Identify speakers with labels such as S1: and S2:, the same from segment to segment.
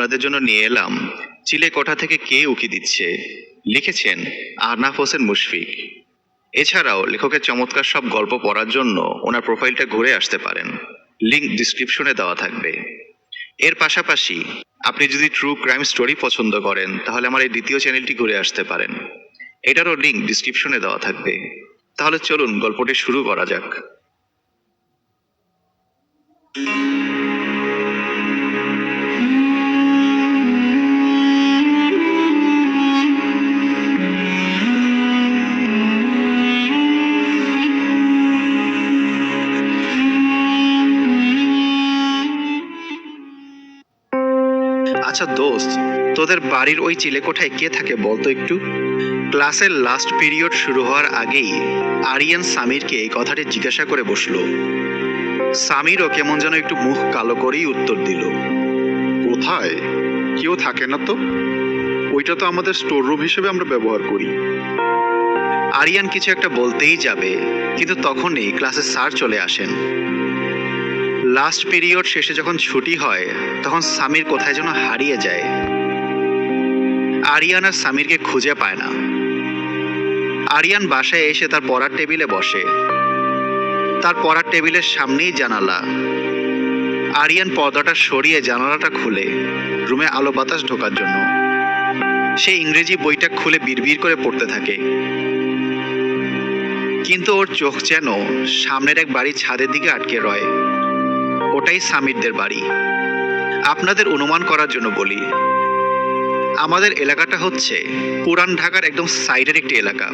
S1: আপনাদের জন্য নিয়ে এলাম চিলেকোঠা থেকে কে উকি দিচ্ছে। লিখেছেন আহনাফ হোসেন মুশফিক। এছাড়াও লেখকের চমৎকার সব গল্প পড়ার জন্য ওনার প্রোফাইলটা ঘুরে আসতে পারেন, লিংক ডিসক্রিপশনে দেওয়া থাকবে। এর পাশাপাশি আপনি যদি ট্রু ক্রাইম স্টোরি পছন্দ করেন তাহলে আমার এই দ্বিতীয় চ্যানেলটি ঘুরে আসতে পারেন, এটারও লিংক ডিসক্রিপশনে দেওয়া থাকবে। তাহলে চলুন গল্পটি শুরু করা যাক। আচ্ছা দোস্ত, তোদের বাড়ির ওই চিলেকোঠায় কে থাকে বলতো একটু? ক্লাসের লাস্ট পিরিয়ড শুরু হওয়ার আগেই আরিয়ান সামিরকে এই কথাটি জিজ্ঞাসা করে বসলো। সামিরও কেমন যেন একটু মুখ কালো করেই উত্তর দিল,
S2: কোথায়? কেউ থাকে না তো। ওইটা তো আমাদের স্টোর রুম হিসেবে আমরা ব্যবহার করি।
S1: আরিয়ান কিছু একটা বলতেই যাবে, কিন্তু তখনই ক্লাসে স্যার চলে আসেন। লাস্ট পিরিয়ড শেষে যখন ছুটি হয় তখন সামির কোথায় যেন হারিয়ে যায়। আরিয়ান আর সামিরকে খুঁজে পায় না। আরিয়ান বাসায় এসে তার পড়ার টেবিলে বসে। তার পড়ার টেবিলের সামনেই জানালা। আরিয়ান পর্দাটা সরিয়ে জানালাটা খুলে রুমে আলো বাতাস ঢোকার জন্য। সে ইংরেজি বইটা খুলে বিড়বিড় করে পড়তে থাকে, কিন্তু ওর চোখ যেন সামনের এক বাড়ির ছাদের দিকে আটকে রয়। ওটাই সামিরদের বাড়ি। আপনাদের অনুমান করার জন্য বলি, আমাদের এলাকাটা হচ্ছে পুরান ঢাকার একদম সাইডের একটি এলাকা।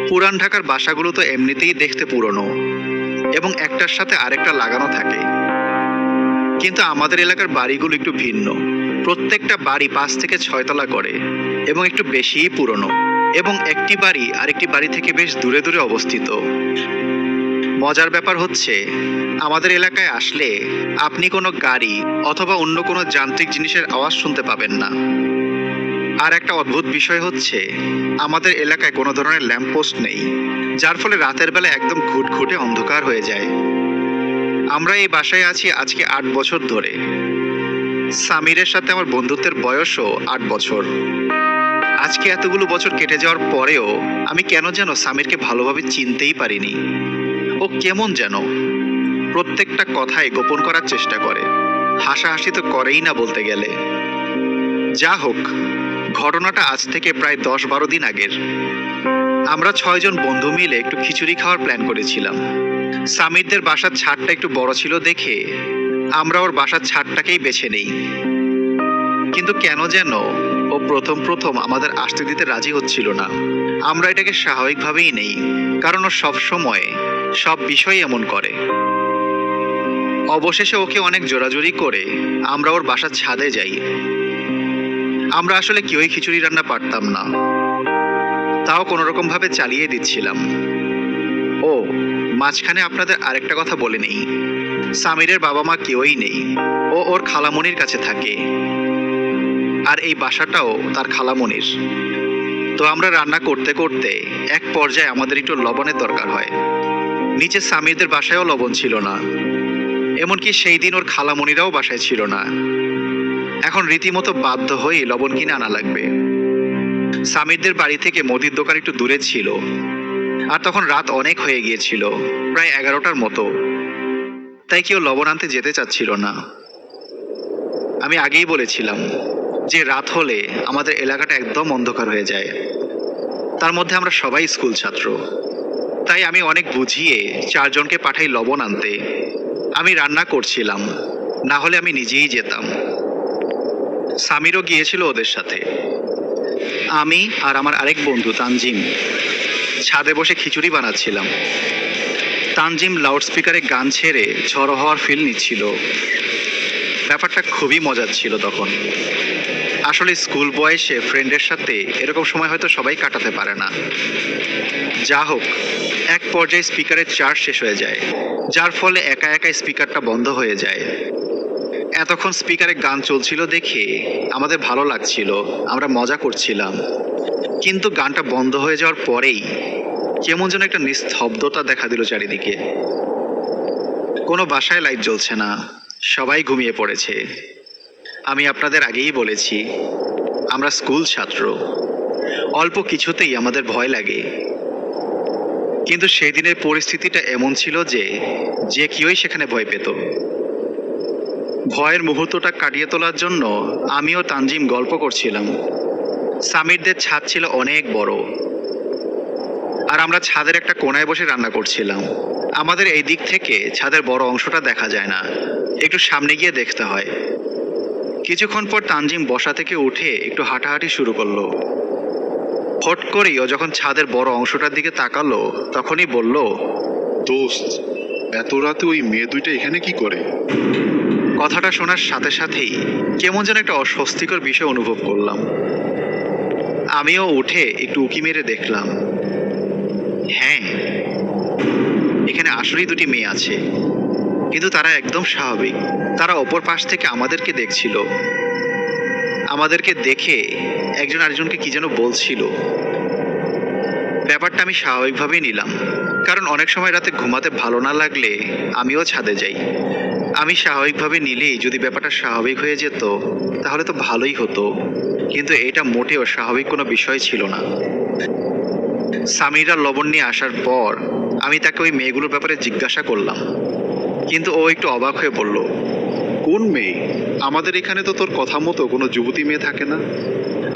S1: পুরান ঢাকার বাসাগুলো তো এমনিতেই দেখতে পুরনো এবং একটার সাথে আরেকটা লাগানো থাকে, কিন্তু আমাদের এলাকার বাড়িগুলো একটু ভিন্ন। প্রত্যেকটা বাড়ি 5 থেকে 6 তলা করে এবং একটু বেশিই পুরনো, এবং একটি বাড়ি আরেকটি বাড়ি থেকে বেশ দূরে দূরে অবস্থিত। মজার ব্যাপার হচ্ছে, আমাদের এলাকায় আসলে আপনি কোনো গাড়ি অথবা অন্য কোনো যান্ত্রিক জিনিসের আওয়াজ শুনতে পাবেন না। আর একটা অদ্ভুত বিষয় হচ্ছে, আমাদের এলাকায় কোনো ধরনের ল্যাম্পপোস্ট নেই, যার ফলে রাতের বেলা একদম ঘুটঘুটে অন্ধকার হয়ে যায়। আমরা এই বাসায় আছি আজকে 8 বছর ধরে। সামিরের সাথে আমার বন্ধুত্বের বয়সও 8 বছর। আজকে এতগুলো বছর কেটে যাওয়ার পরেও আমি কেন যেন সামিরকে ভালোভাবে চিনতেই পারিনি। ও কেমন যেন প্রত্যেকটা কথাই গোপন করার চেষ্টা করে, হাসাহাসি তো করেই না বলতে গেলে। যা হোক, ঘটনাটা আজ থেকে প্রায় 10-12 দিন আগের। আমরা 6 জন বন্ধু মিলে একটু খিচুড়ি খাওয়ার প্ল্যান করেছিলাম। সামিরদের বাসার ছাদটা একটু বড় ছিল দেখে আমরা ওর বাসার ছাদটাকেই বেছে নেই, কিন্তু কেন যেন ও প্রথম প্রথম আমাদের আসতে দিতে রাজি হচ্ছিল না। আমরা এটাকে স্বাভাবিকভাবেই নেই, কারণ ও সব সময় সব বিষয় এমন করে। অবশেষে ওকে অনেক জোরাজুরি করে আমরা ওর বাসার ছাদে যাই। আমরা আসলে কেউই খিচুড়ি রান্না পারতাম না, তাও কোনো রকম ভাবে চালিয়ে দিচ্ছিলাম। ও মাঝখানে আপনাদের আরেকটা কথা বলে নেই, সামিরের বাবা মা কেউই নেই। ও ওর খালামণির কাছে থাকে, আর এই বাসাটাও তার খালামণির। তো আমরা রান্না করতে করতে এক পর্যায়ে আমাদের একটু লবণের দরকার হয়। নিচে সামিরদের বাসায়ও লবণ ছিল না, এমনকি সেই দিন ওর খালামণিরাও বাসায় ছিল না। এখন রীতিমতো বাধ্য হয়ে লবণ কিনে আনা লাগবে। সামিরদের বাড়ি থেকে মুদির দোকান একটু দূরে ছিল, আর তখন রাত অনেক হয়ে গিয়েছিল, প্রায় 11টার মতো। তাই কেউ লবণ আনতে যেতে চাচ্ছিল না। আমি আগেই বলেছিলাম যে রাত হলে আমাদের এলাকাটা একদম অন্ধকার হয়ে যায়। তার মধ্যে আমরা সবাই স্কুল ছাত্র, তাই আমি অনেক বুঝিয়ে 4 জনকে পাঠাই লবণ আনতে। আমি রান্না করছিলাম, না হলে আমি নিজেই যেতাম। সামিরও গিয়েছিল ওদের সাথে। আমি আর আমার আরেক বন্ধু তানজিম ছাদে বসে খিচুড়ি বানাচ্ছিলাম। তানজিম লাউডস্পিকারে গান ছেড়ে ঝড়ো হওয়ার ফিল নিচ্ছিল। ব্যাপারটা খুবই মজার ছিল তখন। আসলে স্কুল বয়সে ফ্রেন্ডের সাথে এরকম সময় হয়তো সবাই কাটাতে পারে না। যা হোক, এক পর্যায়ে স্পিকারের চার্জ শেষ হয়ে যায়, যার ফলে একা একা স্পিকারটা বন্ধ হয়ে যায়। এতক্ষণ স্পিকারে গান চলছিল দেখে আমাদের ভালো লাগছিল, আমরা মজা করছিলাম। কিন্তু গানটা বন্ধ হয়ে যাওয়ার পরেই কেমন যেন একটা নিস্তব্ধতা দেখা দিল চারিদিকে। কোনো বাসায় লাইট জ্বলছে না, সবাই ঘুমিয়ে পড়েছে। আমি আপনাদের আগেই বলেছি, আমরা স্কুল ছাত্র। অল্প কিছুতেই আমাদের ভয় লাগে। কিন্তু সেই দিনের পরিস্থিতিটা এমন ছিল যে যে কেউই সেখানে ভয় পেত। ভয়ের মুহূর্তটা কাটিয়ে তোলার জন্য আমিও তানজিম গল্প করছিলাম। সামিরদের ছাদ ছিল অনেক বড়, আর আমরা ছাদের একটা কোণায় বসে রান্না করছিলাম। আমাদের এই দিক থেকে ছাদের বড় অংশটা দেখা যায় না, একটু সামনে গিয়ে দেখতে হয়। কিছুক্ষণ পর তানজিম বসা থেকে উঠে একটু হাঁটাহাঁটি শুরু করলো। হট করেই ও যখন ছাদের বড় অংশটার দিকে তাকালো, তখনই বলল,
S2: দোস্ত, এত রাতে ওই মেয়ে দুইটা এখানে কি করে?
S1: কথাটা শোনার সাথে সাথেই কেমন যেন একটা অস্বস্তিকর বিষয় অনুভব করলাম। আমিও উঠে একটু উকি মেরে দেখলাম। হ্যাঁ, এখানে আসলেই দুটি মেয়ে আছে, কিন্তু তারা একদম স্বাভাবিক। তারা অপর পাশ থেকে আমাদেরকে দেখছিল। আমাদেরকে দেখে একজন আরেকজনকে কি যেন বলছিল। ব্যাপারটা আমি স্বাভাবিকভাবেই নিলাম, কারণ অনেক সময় রাতে ঘুমাতে ভালো না লাগলে আমিও ছাদে যাই। আমি স্বাভাবিকভাবে নিলেই যদি ব্যাপারটা স্বাভাবিক হয়ে যেত তাহলে তো ভালোই হতো, কিন্তু এটা মোটেও স্বাভাবিক কোনো বিষয় ছিল না। সামিরা লবণ নিয়ে আসার পর আমি তাকে ওই মেয়েগুলোর ব্যাপারে জিজ্ঞাসা করলাম, কিন্তু ও একটু অবাক হয়ে বলল,
S2: কোন মেয়ে? আমাদের এখানে তো তোর কথা মতো কোনো যুবতী মেয়ে থাকে না।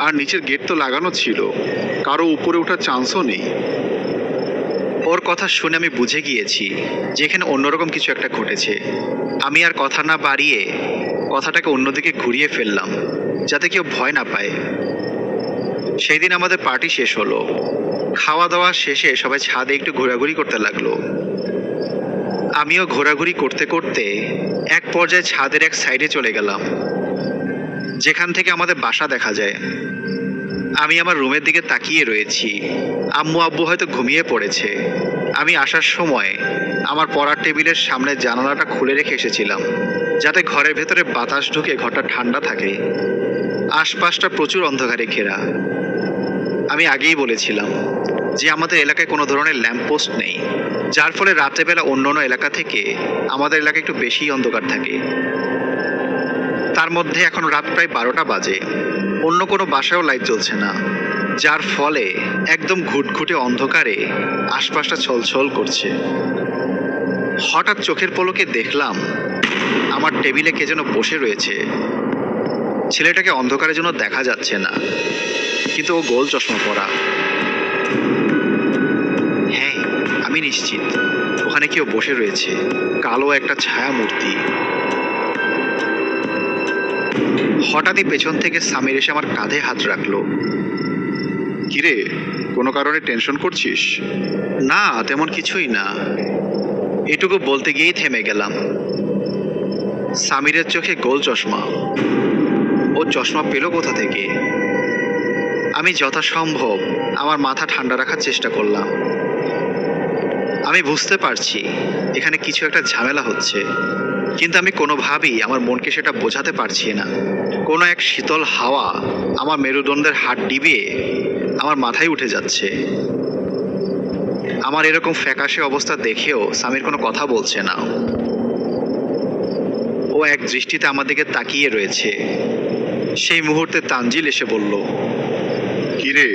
S2: আর নিচের গেট তো লাগানো ছিল, কারো উপরে ওঠার চান্সও নেই।
S1: ওর কথা শুনে আমি বুঝে গিয়েছি যে এখানে অন্যরকম কিছু একটা ঘটেছে। আমি আর কথা না বাড়িয়ে কথাটাকে অন্যদিকে ঘুরিয়ে ফেললাম, যাতে কেউ ভয় না পায়। সেই দিন আমাদের পার্টি শেষ হলো। খাওয়া দাওয়া শেষে সবাই ছাদে একটু ঘোরাঘুরি করতে লাগলো। আমিও ঘোরাঘুরি করতে করতে এক পর্যায়ে ছাদের এক সাইডে চলে গেলাম, যেখান থেকে আমাদের বাসা দেখা যায়। আমি আমার রুমের দিকে তাকিয়ে রয়েছি। আম্মু আব্বু হয়তো ঘুমিয়ে পড়েছে। আমি আসার সময় আমার পড়ার টেবিলের সামনে জানালাটা খুলে রেখে এসেছিলাম, যাতে ঘরের ভেতরে বাতাস ঢুকে ঘরটা ঠান্ডা থাকে। আশপাশটা প্রচুর অন্ধকারে ঘেরা। আমি আগেই বলেছিলাম যে আমাদের এলাকায় কোনো ধরনের ল্যাম্পপোস্ট নেই, যার ফলে রাত্রেবেলা অন্যান্য এলাকা থেকে আমাদের এলাকায় একটু বেশি অন্ধকার থাকে। তার মধ্যে এখন রাত প্রায় 12টা বাজে। অন্য কোনো বাসায়ও লাইট জ্বলছে না, যার ফলে একদম ঘুটঘুটে অন্ধকারে আশপাশটা ছলছল করছে। হঠাৎ চোখের পলকে দেখলাম আমার টেবিলে কে যেন বসে রয়েছে। ছেলেটাকে অন্ধকারের জন্য দেখা যাচ্ছে না, কিন্তু ও গোল চশমা পরা। হ্যাঁ, আমি নিশ্চিত ওখানে কেউ বসে রয়েছে, কালো একটা ছায়া মূর্তি। হঠাৎই পেছন থেকে সামির এসে আমার কাঁধে হাত রাখলো।
S2: কিরে, কোনো কারণে টেনশন করছিস?
S1: না, তেমন কিছুই না, এটুকু বলতে গিয়েই থেমে গেলাম। সামিরের চোখে গোল চশমা। ও চশমা পেল কোথা থেকে? আমি যথাসম্ভব আমার মাথা ঠান্ডা রাখার চেষ্টা করলাম। আমি বুঝতে পারছি এখানে কিছু একটা ঝামেলা হচ্ছে, কিন্তু আমি কোনোভাবেই আমার মনকে সেটা বোঝাতে পারছি না। কোনো এক শীতল হাওয়া আমার মেরুদণ্ডের হাড় ডিবিয়ে আমার মাথায় উঠে যাচ্ছে। আমার এরকম ফ্যাকাশে অবস্থা দেখেও সামির কোনো কথা বলছে না। ও এক দৃষ্টিতে আমার দিকে তাকিয়ে রয়েছে। সেই মুহূর্তে তানজিল এসে বলল,
S2: কিরে,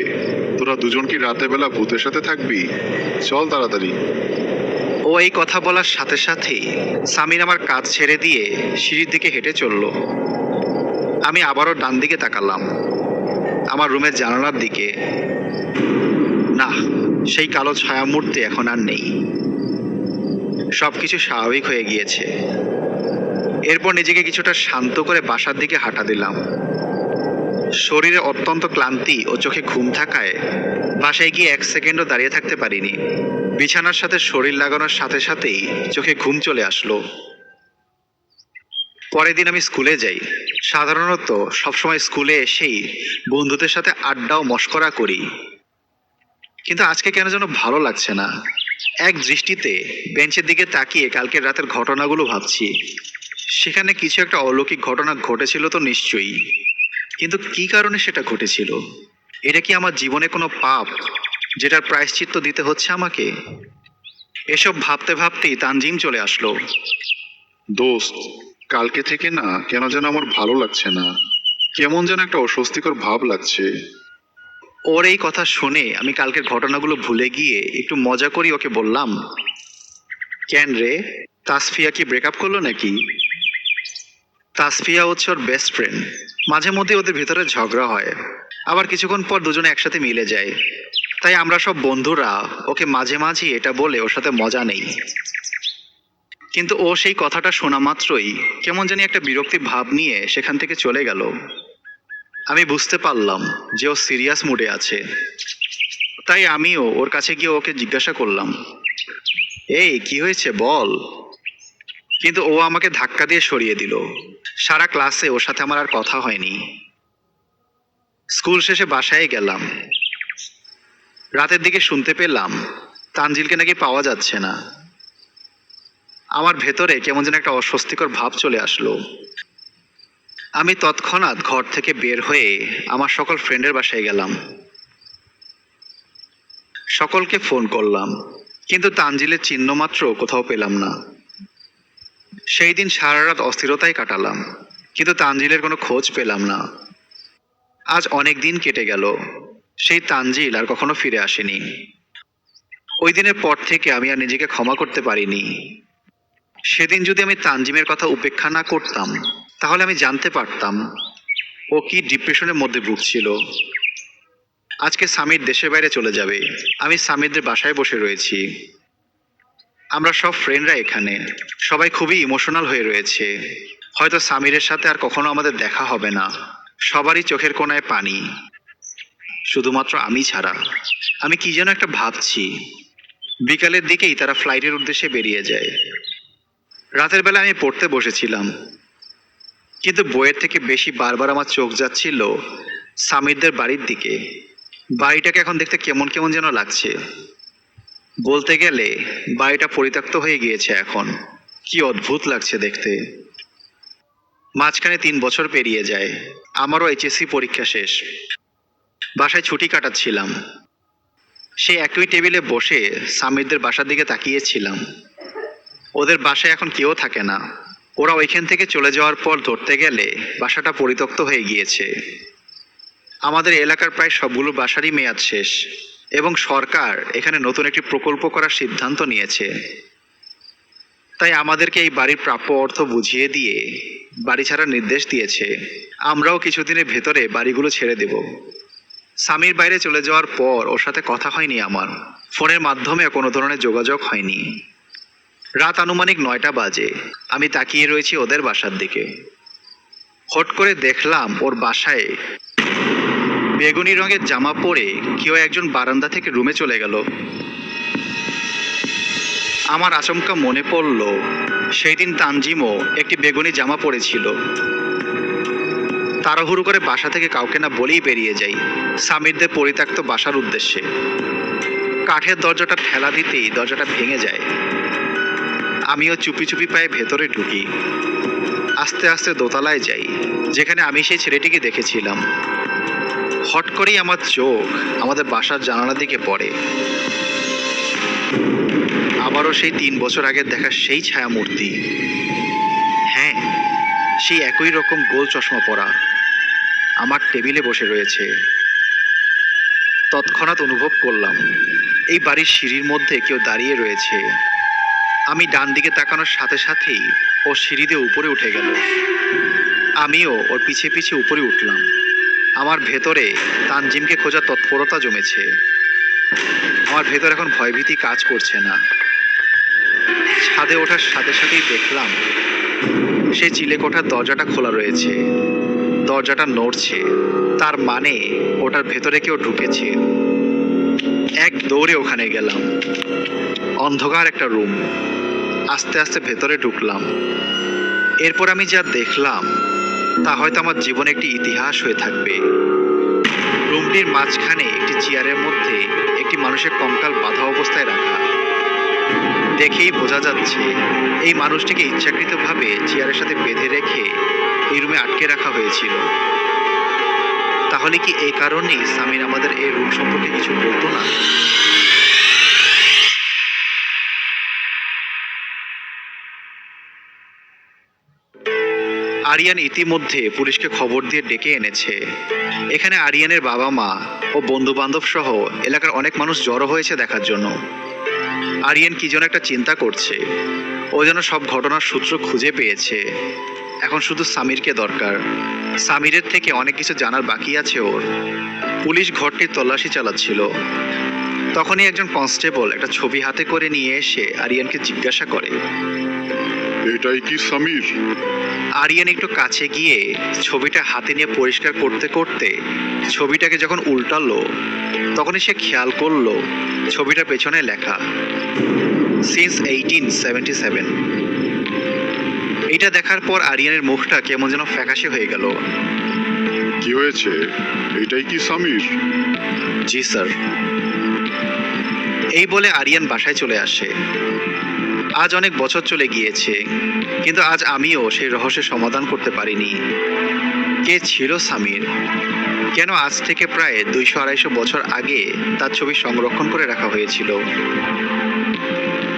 S2: তোরা দুজন কি রাতের বেলা ভূতের সাথে থাকবি? চল তাড়াতাড়ি।
S1: ও এই কথা বলার সাথে সাথেই সামির আমার কাজ ছেড়ে দিয়ে সিঁড়ির দিকে হেঁটে চলল। আমি আবারও ডান দিকে তাকালাম, আমার রুমের জানালার দিকে। না, সেই কালো ছায়ামূর্তি এখন আর নেই। সবকিছু স্বাভাবিক হয়ে গিয়েছে। এরপর নিজেকে কিছুটা শান্ত করে বাসার দিকে হাঁটা দিলাম। শরীরে অত্যন্ত ক্লান্তি ও চোখে ঘুম থাকায় বাসায় গিয়ে 1 সেকেন্ডও দাঁড়িয়ে থাকতে পারিনি। বিছানার সাথে শরীর লাগানোর সাথে সাথেই চোখে ঘুম চলে আসলো। পরের দিন আমি স্কুলে যাই। সাধারণত সবসময় স্কুলে এসেই বন্ধুদের সাথে আড্ডা ও মশকরা করি, কিন্তু আজকে কেন যেন ভালো লাগছে না। এক দৃষ্টিতে বেঞ্চের দিকে তাকিয়ে কালকের রাতের ঘটনাগুলো ভাবছি। সেখানে কিছু একটা অলৌকিক ঘটনা ঘটেছিল তো নিশ্চয়ই, কিন্তু কি কারণে সেটা ঘটেছিল? এটা কি আমার জীবনে কোনো পাপ যেটার প্রায়শ্চিত্ত দিতে হচ্ছে আমাকে? এসব ভাবতে ভাবতেই তানজিম চলে আসলো।
S2: দোস্ত, কালকে থেকে না কেন যেন আমার ভালো লাগছে না, কেমন যেন একটা অস্বস্তিকর ভাব লাগছে।
S1: ওর এই কথা শুনে আমি কালকের ঘটনাগুলো ভুলে গিয়ে একটু মজা করি ওকে বললাম, কেন রে, তাসফিয়া কি ব্রেকআপ করলো নাকি? তাসফিয়া হচ্ছে ওর বেস্ট ফ্রেন্ড। মাঝে মধ্যে ওদের ভিতরে ঝগড়া হয়, আবার কিছুক্ষণ পর দুজনে একসাথে মিলে যায়। তাই আমরা সব বন্ধুরা ওকে মাঝে মাঝে এটা বলে ওর সাথে মজা নেই। কিন্তু ও সেই কথাটা শোনা মাত্রই কেমন জানি একটা বিরক্তি ভাব নিয়ে সেখান থেকে চলে গেল। আমি বুঝতে পারলাম যে ও সিরিয়াস মুডে আছে। তাই আমিও ওর কাছে গিয়ে ওকে জিজ্ঞাসা করলাম, এই কি হয়েছে বল। কিন্তু ও আমাকে ধাক্কা দিয়ে সরিয়ে দিল। সারা ক্লাসে ওর সাথে আমার আর কথা হয়নি। স্কুল শেষে বাসায় গেলাম। রাতের দিকে শুনতে পেলাম তানজিলকে নাকি পাওয়া যাচ্ছে না। আমার ভেতরে কেমন যেন একটা অস্বস্তিকর ভাব চলে আসলো। আমি তৎক্ষণাৎ ঘর থেকে বের হয়ে আমার সকল ফ্রেন্ডের বাসায় গেলাম। সকলকে ফোন করলাম, কিন্তু তানজিলের চিহ্ন মাত্র কোথাও পেলাম না। সেই দিন সারা রাত অস্থিরতায় কাটালাম, কিন্তু তানজিলের কোনো খোঁজ পেলাম না। আজ অনেক দিন কেটে গেল, সেই তানজিল আর কখনো ফিরে আসেনি। ওই দিনের পর থেকে আমি আর নিজেকে ক্ষমা করতে পারিনি। সেদিন যদি আমি তানজিমের কথা উপেক্ষা না করতাম, তাহলে আমি জানতে পারতাম ও কি ডিপ্রেশনের মধ্যে ভুগছিল। আজকে সামির দেশের বাইরে চলে যাবে, আমি সামিরদের বাসায় বসে রয়েছি। আমরা সব ফ্রেন্ডরা এখানে, সবাই খুবই ইমোশনাল হয়ে রয়েছে। হয়তো সামিরের সাথে আর কখনো আমাদের দেখা হবে না। সবারই চোখের কোণায় পানি, শুধুমাত্র আমি ছাড়া। আমি কি যেন একটা ভাবছি। বিকালের দিকেই তারা ফ্লাইটের উদ্দেশ্যে বেরিয়ে যায়। রাতের বেলা আমি পড়তে বসেছিলাম, কিন্তু বইয়ের থেকে বেশি বারবার আমার চোখ যাচ্ছিল সামিরদের বাড়ির দিকে। বাড়িটাকে এখন দেখতে কেমন কেমন যেন লাগছে। বলতে গেলে বাড়িটা পরিত্যক্ত হয়ে গিয়েছে এখন। কি অদ্ভুত লাগছে দেখতে। মাঝখানে 3 বছর পেরিয়ে যায়। আমারও এইচএসসি পরীক্ষা শেষ। বাসায় ছুটি কাটাচ্ছিলাম। সেই একই টেবিলে বসে সামিরদের বাসার দিকে তাকিয়েছিলাম। ওদের বাসায় এখন কেউ থাকে না। ওরা ওইখান থেকে চলে যাওয়ার পর ধরতে গেলে বাসাটা পরিত্যক্ত হয়ে গিয়েছে। আমাদের এলাকার প্রায় সবগুলো বাসারই মেয়াদ শেষ, এবং সরকার এখানে নতুন একটি প্রকল্প করার সিদ্ধান্ত নিয়েছে। তাই আমাদেরকে এই বাড়ির প্রাপ্য অর্থ বুঝিয়ে দিয়ে বাড়ি ছাড়ার নির্দেশ দিয়েছে। আমরাও কিছুদিনের ভেতরে বাড়িগুলো ছেড়ে দেব। স্বামীর বাইরে চলে যাওয়ার পর ওর সাথে কথা হয়নি আমার। ফোনের মাধ্যমে কোনো ধরনের যোগাযোগ হয়নি। রাত আনুমানিক 9টা বাজে। আমি তাকিয়ে রয়েছি ওদের বাসার দিকে। হট করে দেখলাম ওর বাসায় বেগুনি রঙের জামা পরে কেউ একজন বারান্দা থেকে রুমে চলে গেল। আমার আচমকা মনে পড়ল সেই দিন তানজিমও একটি বেগুনি জামা পরেছিল। তাড়াহুড়ো করে বাসা থেকে কাউকে না বলেই বেরিয়ে যাই সামিরদের পরিত্যক্ত বাসার উদ্দেশ্যে। কাঠের দরজাটা ঠেলা দিতেই দরজাটা ভেঙে যায়। আমিও চুপি চুপি পায়ে ভেতরে ঢুকি। আস্তে আস্তে দোতলায় যাই, যেখানে আমি সেই ছেলেটিকে দেখেছিলাম। হট করেই আমার চোখ আমাদের বাসার জানালার দিকে পড়ে। আবারও সেই 3 বছর আগের দেখা সেই ছায়ামূর্তি। হ্যাঁ, সেই একই রকম গোল চশমা পরা আমার টেবিলে বসে রয়েছে। তৎক্ষণাৎ অনুভব করলাম এই বাড়ির সিঁড়ির মধ্যে কেউ দাঁড়িয়ে রয়েছে। আমি ডান দিকে তাকানোর সাথে সাথেই ও সিঁড়ি দিয়ে উপরে উঠে গেল। আমিও ওর পিছে পিছে উপরে উঠলাম। আমার ভেতরে তানজিমকে খোঁজার তৎপরতা জমেছে। আমার ভেতর এখন ভয়ভীতি কাজ করছে না। ছাদে ওঠার সাথে সাথেই দেখলাম সেই চিলেকোঠার দরজাটা খোলা রয়েছে। দরজাটা নড়ছে, তার মানে ওটার ভেতরে কেউ ঢুকেছে। এক দৌড়ে ওখানে গেলাম। অন্ধকার একটা রুম। আস্তে আস্তে ভেতরে ঢুকলাম। এরপর আমি যা দেখলাম তা হয়তো আমার জীবনে একটি ইতিহাস হয়ে থাকবে। রুমটির মাঝখানে একটি চেয়ারের মধ্যে একটি মানুষের কঙ্কাল বাঁধা অবস্থায় রাখা। দেখেই বোঝা যাচ্ছে এই মানুষটিকে ইচ্ছাকৃতভাবে চেয়ারের সাথে বেঁধে রেখে এই রুমে আটকে রাখা হয়েছিল। তাহলে কি এই কারণেই সামির আমাদের এই রুম সম্পর্কে কিছু বলতো না? আরিয়ান ইতিমধ্যে পুলিশকে খবর দিয়ে ডেকে এনেছে। এখানে আরিয়ানের বাবা মা ও বন্ধু বান্ধব সহ এলাকার অনেক মানুষ জড়ো হয়েছে দেখার জন্য। আরিয়ান কি যেন একটা চিন্তা করছে। ও যেন সব ঘটনার সূত্র খুঁজে পেয়েছে। এখন শুধু সামিরকে দরকার। সামিরের থেকে অনেক কিছু জানার বাকি আছে ওর। পুলিশ ঘরটির তল্লাশি চালাচ্ছিল। তখনই একজন কনস্টেবল একটা ছবি হাতে করে নিয়ে এসে আরিয়ানকে জিজ্ঞাসা করে।
S2: এটাই কি সামির?
S1: আরিয়ান একটু কাছে গিয়ে ছবিটা হাতে নিয়ে পরিষ্কার করতে করতে ছবিটাকে যখন উল্টালো, তখনই সে খেয়াল করলো ছবিটার পেছনে লেখা সিন্স 1877। এটা দেখার পর আরিয়ানের মুখটা কেমন যেন ফ্যাকাশে হয়ে গেল।
S2: কি হয়েছে? এটাই কি সামির?
S1: জি স্যার। এই বলে আরিয়ান বাসায় চলে আসে। আজ অনেক বছর চলে গিয়েছে, কিন্তু আজ আমিও সেই রহস্যের সমাধান করতে পারিনি। কে ছিল সামির? কেন আজ থেকে প্রায় 200-250 বছর আগে তার ছবি সংরক্ষণ করে রাখা হয়েছিল?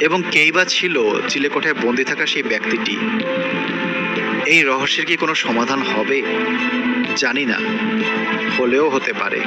S1: এবং কেই বা ছিল চিলেকোঠায় বন্দি থাকা সেই ব্যক্তিটি? এই রহস্যের কি কোনো সমাধান হবে? জানি না, হলেও হতে পারে।